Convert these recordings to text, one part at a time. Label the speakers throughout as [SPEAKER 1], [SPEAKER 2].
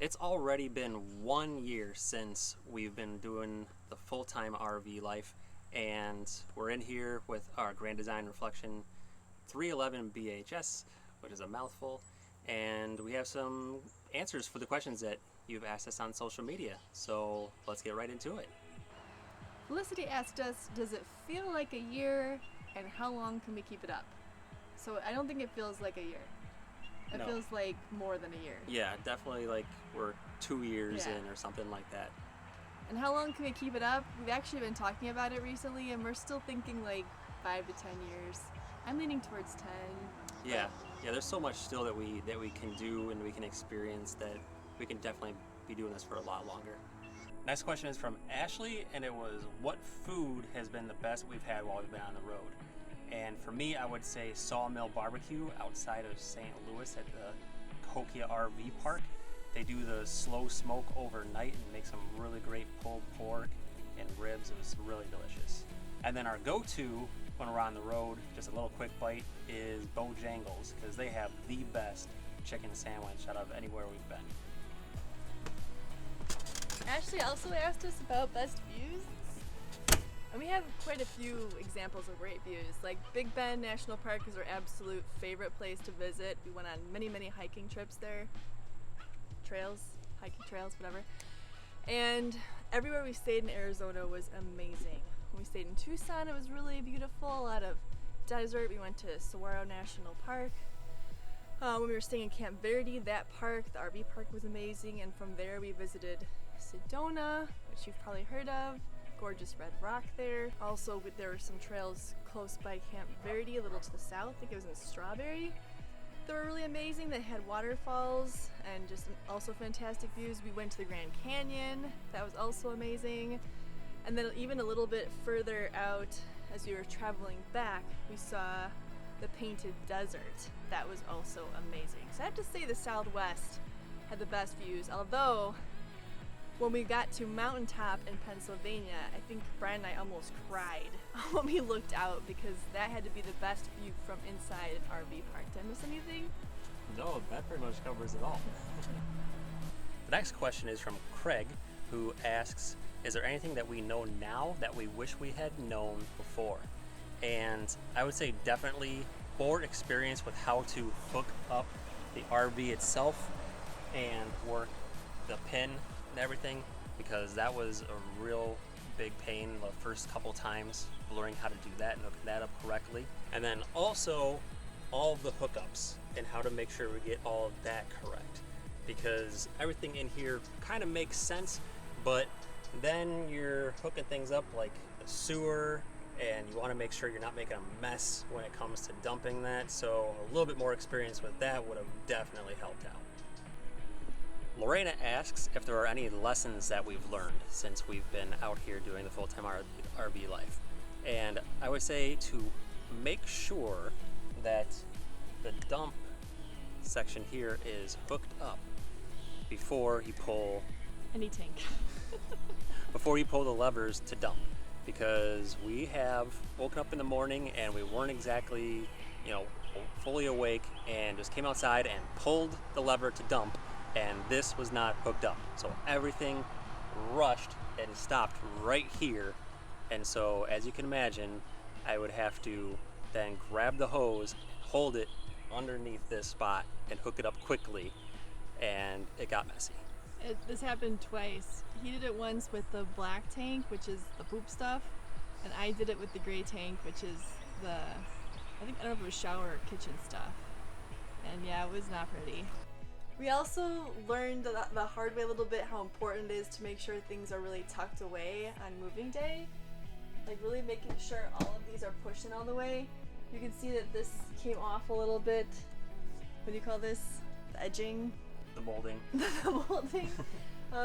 [SPEAKER 1] It's already been 1 year since we've been doing the full-time RV life, and we're in here with our Grand Design Reflection 311 BHS, which is a mouthful, and we have some answers for the questions that you've asked us on social media. So let's get right into it.
[SPEAKER 2] Felicity asked us, does it feel like a year, and how long can we keep it up? So I don't think it feels like a year. It
[SPEAKER 1] No.
[SPEAKER 2] feels like more than a year.
[SPEAKER 1] Yeah, definitely like we're 2 years
[SPEAKER 2] Yeah.
[SPEAKER 1] in or something like that.
[SPEAKER 2] And how long can we keep it up? We've actually been talking about it recently, and we're still thinking like 5 to 10 years. I'm leaning towards 10.
[SPEAKER 1] Yeah, there's so much still that we can do and we can experience that we can definitely be doing this for a lot longer. Next question is from Ashley, and it was, what food has been the best we've had while we've been on the road? And for me, I would say Sawmill Barbecue outside of St. Louis at the Kokia RV Park. They do the slow smoke overnight and make some really great pulled pork and ribs. It was really delicious. And then our go-to when we're on the road, just a little quick bite, is Bojangles, because they have the best chicken sandwich out of anywhere we've been.
[SPEAKER 2] Ashley also asked us about best views. And we have quite a few examples of great views. Like Big Bend National Park is our absolute favorite place to visit. We went on many hiking trips there. Hiking trails, whatever. And everywhere we stayed in Arizona was amazing. When we stayed in Tucson, it was really beautiful. A lot of desert. We went to Saguaro National Park. When we were staying in Camp Verde, that park, the RV park, was amazing. And from there we visited Sedona, which you've probably heard of. Gorgeous red rock there. Also, there were some trails close by Camp Verde, a little to the south. I think it was in Strawberry. They were really amazing. They had waterfalls and just also fantastic views. We went to the Grand Canyon. That was also amazing. And then even a little bit further out, as we were traveling back, we saw the Painted Desert. That was also amazing. So I have to say the Southwest had the best views, although when we got to Mountaintop in Pennsylvania, I think Brian and I almost cried when we looked out, because that had to be the best view from inside an RV park. Did I miss anything?
[SPEAKER 1] No, that pretty much covers it all. The next question is from Craig, who asks, is there anything that we know now that we wish we had known before? And I would say definitely more experience with how to hook up the RV itself and work the pin and everything, because that was a real big pain the first couple times, learning how to do that and hook that up correctly. And then also all of the hookups and how to make sure we get all of that correct, because everything in here kind of makes sense, but then you're hooking things up like the sewer, and you want to make sure you're not making a mess when it comes to dumping that. So a little bit more experience with that would have definitely helped out. Lorena asks if there are any lessons that we've learned since we've been out here doing the full-time RV life. And I would say to make sure that the dump section here is hooked up before you pull
[SPEAKER 2] Any tank.
[SPEAKER 1] before you pull the levers to dump, because we have woken up in the morning and we weren't exactly, fully awake, and just came outside and pulled the lever to dump, and this was not hooked up. So everything rushed and stopped right here. And so as you can imagine, I would have to then grab the hose, hold it underneath this spot, and hook it up quickly, and it got messy.
[SPEAKER 2] This happened twice. He did it once with the black tank, which is the poop stuff, and I did it with the gray tank, which is I don't know if it was shower or kitchen stuff. And yeah, it was not pretty. We also learned the hard way a little bit how important it is to make sure things are really tucked away on moving day. Like really making sure all of these are pushed in all the way. You can see that this came off a little bit. What do you call this? The edging?
[SPEAKER 1] The molding.
[SPEAKER 2] The molding.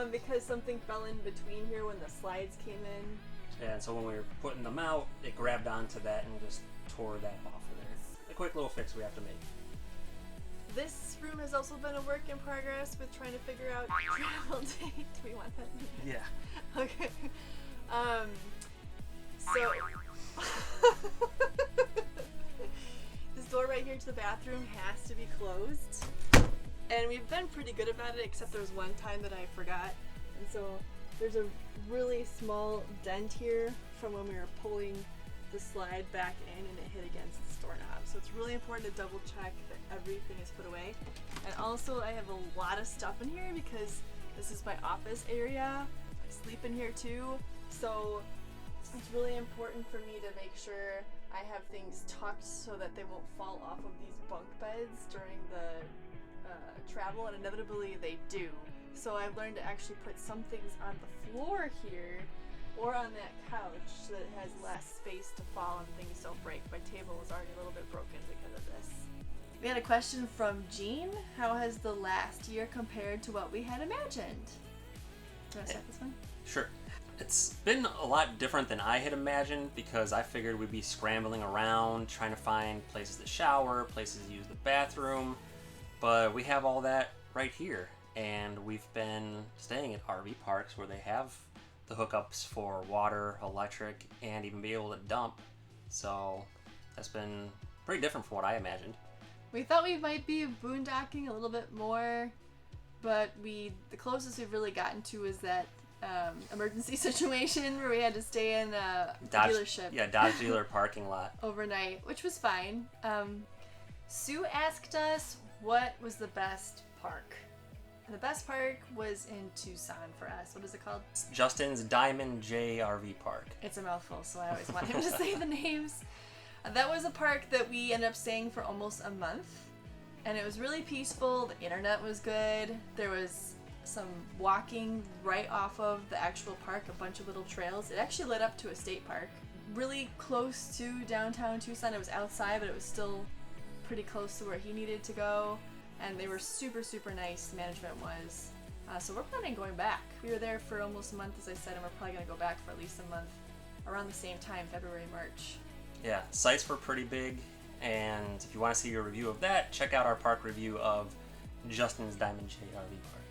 [SPEAKER 2] Because something fell in between here when the slides came in.
[SPEAKER 1] And so when we were putting them out, it grabbed onto that and just tore that off of there. A quick little fix we have to make.
[SPEAKER 2] This room has also been a work in progress with trying to figure out travel date. Do we want that?
[SPEAKER 1] Yeah.
[SPEAKER 2] Okay. So this door right here to the bathroom has to be closed. And we've been pretty good about it, except there was one time that I forgot. And so there's a really small dent here from when we were pulling the slide back in and it hit against the doorknob. So it's really important to double check that everything is put away. And also I have a lot of stuff in here because this is my office area. I sleep in here too. So it's really important for me to make sure I have things tucked so that they won't fall off of these bunk beds during the travel, and inevitably they do. So I've learned to actually put some things on the floor here or on that couch so that it has less space to fall and things don't break. My table is already a little bit broken because of this. We had a question from Jean. How has the last year compared to what we had imagined? Do you want to start this one?
[SPEAKER 1] Sure. It's been a lot different than I had imagined because I figured we'd be scrambling around trying to find places to shower, places to use the bathroom, but we have all that right here. And we've been staying at RV parks where they have the hookups for water, electric, and even be able to dump. So that's been pretty different from what I imagined.
[SPEAKER 2] We thought we might be boondocking a little bit more, but the closest we've really gotten to is that emergency situation where we had to stay in a dealership.
[SPEAKER 1] Yeah, Dodge dealer parking lot.
[SPEAKER 2] Overnight, which was fine. Sue asked us what was the best park. And the best park was in Tucson for us. What is it called?
[SPEAKER 1] Justin's Diamond J RV Park.
[SPEAKER 2] It's a mouthful, so I always want him to say the names. That was a park that we ended up staying for almost a month. And it was really peaceful. The internet was good. There was some walking right off of the actual park, a bunch of little trails. It actually led up to a state park. Really close to downtown Tucson. It was outside, but it was still pretty close to where he needed to go. And they were super, super nice, management was. So we're planning on going back. We were there for almost a month, as I said, and we're probably going to go back for at least a month around the same time, February, March.
[SPEAKER 1] Yeah, sites were pretty big. And if you want to see a review of that, check out our park review of Justin's Diamond J RV Park.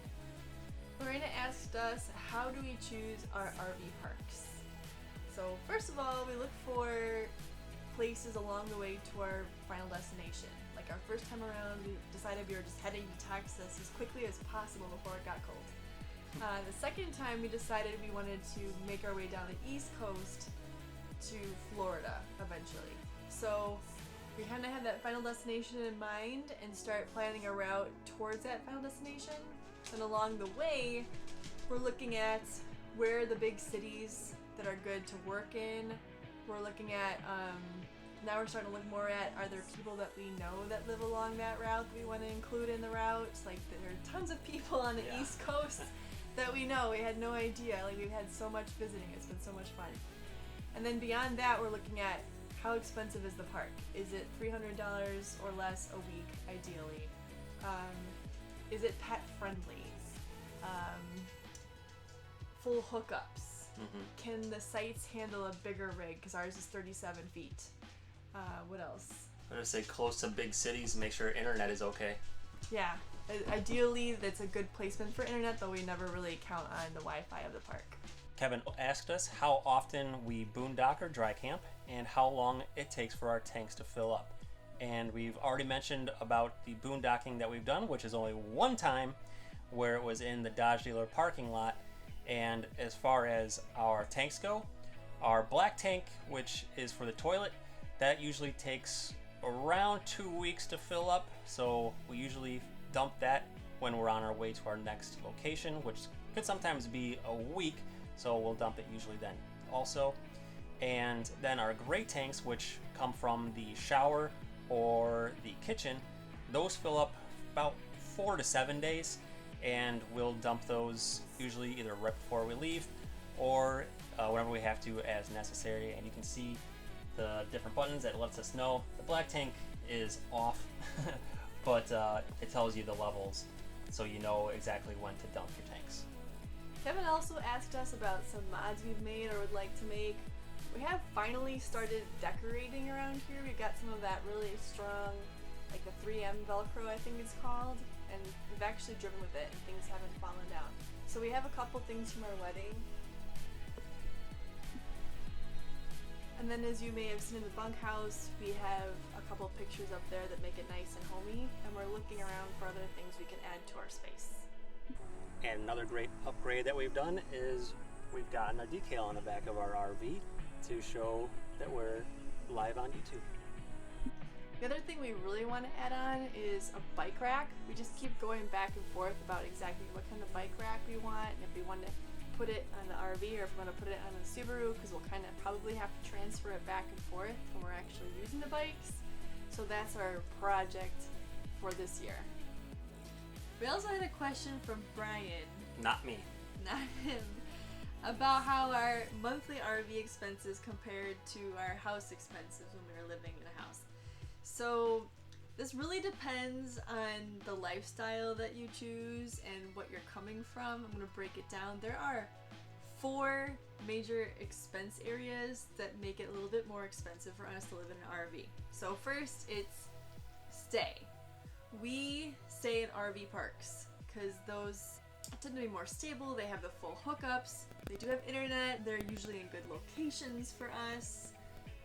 [SPEAKER 2] Lorena asked us, how do we choose our RV parks? So first of all, we look for places along the way to our final destination. Like our first time around, we decided we were just heading to Texas as quickly as possible before it got cold. The second time, we decided we wanted to make our way down the East Coast to Florida eventually. So we kind of had that final destination in mind and start planning a route towards that final destination. And along the way, we're looking at where are the big cities that are good to work in. We're looking at, now we're starting to look more at, are there people that we know that live along that route that we want to include in the route? Like there are tons of people on the East Coast that we know. We had no idea. Like we've had so much visiting. It's been so much fun. And then beyond that, we're looking at how expensive is the park? Is it $300 or less a week, ideally? Is it pet friendly? Full hookups.
[SPEAKER 1] Mm-hmm.
[SPEAKER 2] Can the sites handle a bigger rig? Because ours is 37 feet. What else?
[SPEAKER 1] I'm going to say close to big cities, make sure internet is okay.
[SPEAKER 2] Yeah. Ideally, that's a good placement for internet, though we never really count on the Wi-Fi of the park.
[SPEAKER 1] Kevin asked us how often we boondock or dry camp and how long it takes for our tanks to fill up. And we've already mentioned about the boondocking that we've done, which is only one time where it was in the Dodge dealer parking lot. And as far as our tanks go, our black tank, which is for the toilet, that usually takes around 2 weeks to fill up. So we usually dump that when we're on our way to our next location, which could sometimes be a week. So we'll dump it usually then also. And then our gray tanks, which come from the shower or the kitchen, those fill up about 4 to 7 days. And we'll dump those usually either right before we leave or whenever we have to as necessary. And you can see the different buttons that lets us know. The black tank is off, but it tells you the levels so you know exactly when to dump your tanks.
[SPEAKER 2] Kevin also asked us about some mods we've made or would like to make. We have finally started decorating around here. We've got some of that really strong, like the 3M Velcro I think it's called, and we've actually driven with it and things haven't fallen down. So we have a couple things from our wedding. And then as you may have seen in the bunkhouse, we have a couple pictures up there that make it nice and homey, and we're looking around for other things we can add to our space.
[SPEAKER 1] And another great upgrade that we've done is we've gotten a decal on the back of our RV to show that we're live on YouTube.
[SPEAKER 2] The other thing we really want to add on is a bike rack. We just keep going back and forth about exactly what kind of bike rack we want, and if we want to put it on the RV or if we want to put it on the Subaru, because we'll kind of probably have to transfer it back and forth when we're actually using the bikes. So that's our project for this year. We also had a question from Brian,
[SPEAKER 1] Not me.
[SPEAKER 2] not him, about how our monthly RV expenses compared to our house expenses when we were living in a house. So this really depends on the lifestyle that you choose and what you're coming from. I'm going to break it down. There are 4 major expense areas that make it a little bit more expensive for us to live in an RV. So first, it's stay. We stay in RV parks because those tend to be more stable. They have the full hookups. They do have internet. They're usually in good locations for us.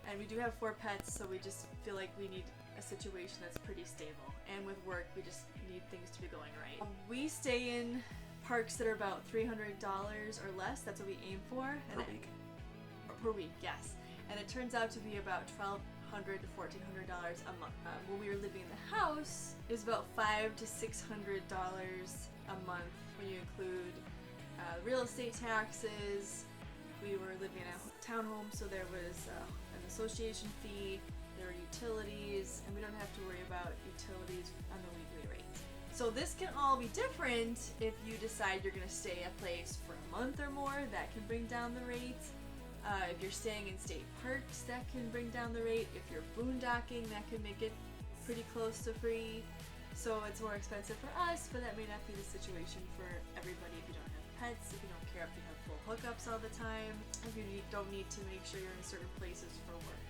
[SPEAKER 2] And we do have 4 pets, so we just feel like we need a situation that's pretty stable. And with work, we just need things to be going right. We stay in parks that are about $300 or less. That's what we aim for. Per week, yes. And it turns out to be about $1,200 to $1,400 a month. When we were living in the house, it was about $500 to $600 a month when you include real estate taxes. We were living in a townhome, so there was an association fee, there were utilities, and we don't have to worry about utilities on the weekly rate. So this can all be different if you decide you're going to stay a place for a month or more. That can bring down the rate. If you're staying in state parks, that can bring down the rate. If you're boondocking, that can make it pretty close to free. So it's more expensive for us, but that may not be the situation for everybody. If you don't have pets, if you don't care if you have full hookups all the time, if you don't need to make sure you're in certain places for work.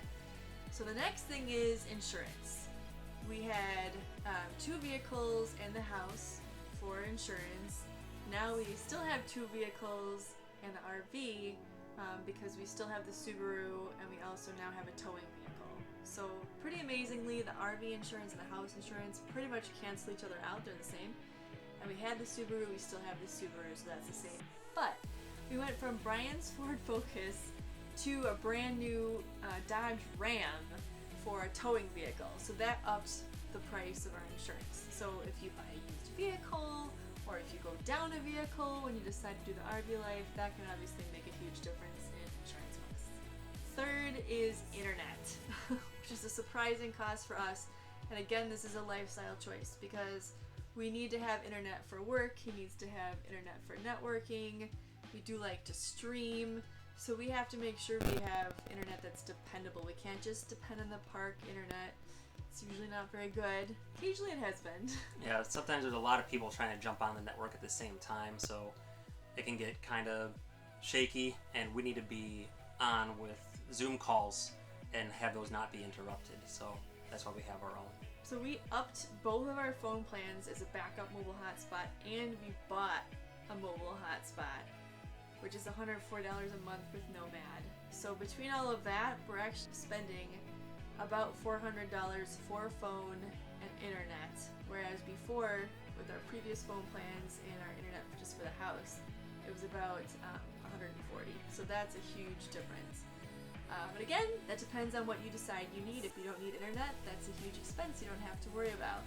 [SPEAKER 2] So the next thing is insurance. We had 2 vehicles in the house for insurance. Now we still have 2 vehicles in the RV because we still have the Subaru, and we also now have a towing vehicle. So pretty amazingly, the RV insurance and the house insurance pretty much cancel each other out. They're the same. And we had the Subaru, we still have the Subaru, so that's the same. But we went from Brian's Ford Focus to a brand new Dodge Ram for a towing vehicle. So that ups the price of our insurance. So if you buy a used vehicle, or if you go down a vehicle when you decide to do the RV life, that can obviously make a huge difference in insurance costs. Third is internet, which is a surprising cost for us. And again, this is a lifestyle choice because we need to have internet for work. He needs to have internet for networking. We do like to stream. So we have to make sure we have internet that's dependable. We can't just depend on the park internet. It's usually not very good. Occasionally it has been.
[SPEAKER 1] Yeah, sometimes there's a lot of people trying to jump on the network at the same time, so it can get kind of shaky, and we need to be on with Zoom calls and have those not be interrupted. So that's why we have our own.
[SPEAKER 2] So we upped both of our phone plans as a backup mobile hotspot, and we bought a mobile hotspot, which is $104 a month with Nomad. So between all of that, we're actually spending about $400 for phone and internet, whereas before, with our previous phone plans and our internet just for the house, it was about $140. So that's a huge difference. But again, that depends on what you decide you need. If you don't need internet, that's a huge expense you don't have to worry about.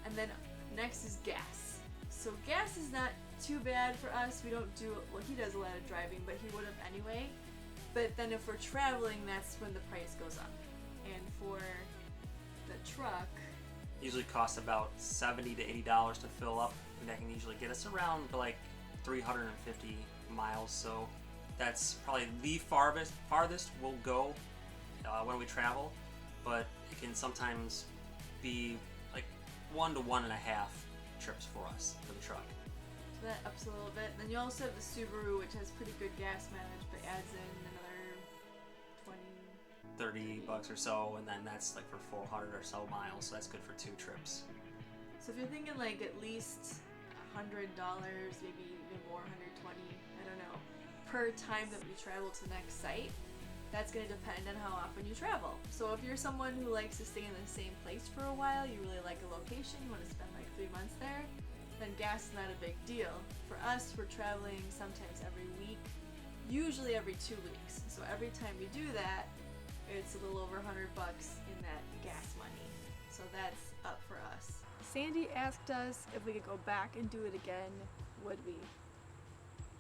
[SPEAKER 2] And then next is gas. So gas is not too bad for us. We don't do, well, he does a lot of driving, but he would have anyway. But then if we're traveling, that's when the price goes up. And for the truck,
[SPEAKER 1] Usually costs about $70 to $80 to fill up, and that can usually get us around like 350 miles. So that's probably the farthest we'll go when we travel, but it can sometimes be like 1 to 1.5 trips for us for the truck.
[SPEAKER 2] so that ups a little bit. Then you also have the Subaru, which has pretty good gas mileage, but adds in another
[SPEAKER 1] 30 bucks or so, and then that's like for 400 or so miles, so that's good for 2 trips.
[SPEAKER 2] So if you're thinking like at least $100, maybe even more, 120, I don't know, per time that we travel to the next site, That's going to depend on how often you travel. So if you're someone who likes to stay in the same place for a while, you really like a location, you want to spend like 3 months there, then gas is not a big deal. For us, we're traveling sometimes every week, usually every 2 weeks. So every time we do that, it's a little over $100 in that gas money. So that's up for us. Sandy asked us if we could go back and do it again. Would we?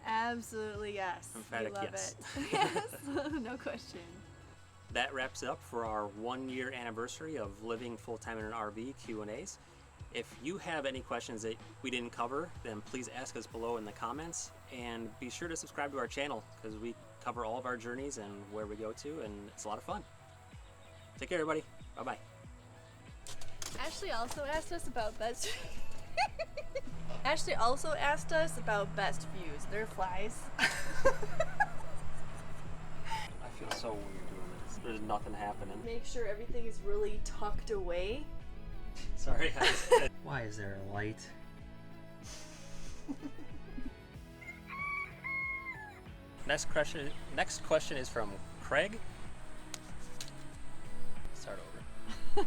[SPEAKER 2] Absolutely yes.
[SPEAKER 1] Emphatic
[SPEAKER 2] we love
[SPEAKER 1] yes.
[SPEAKER 2] it. Yes, no question.
[SPEAKER 1] That wraps it up for our 1-year anniversary of living full-time in an RV Q&As. If you have any questions that we didn't cover, then please ask us below in the comments, and be sure to subscribe to our channel because we cover all of our journeys and where we go to, and it's a lot of fun. Take care, everybody. Bye-bye.
[SPEAKER 2] Ashley also asked us about best Ashley also asked us about best views. They're flies.
[SPEAKER 1] I feel so weird doing this. There's nothing happening.
[SPEAKER 2] Make sure everything is really tucked away.
[SPEAKER 1] Sorry. Why is there a light? Next question is from Craig. Start over.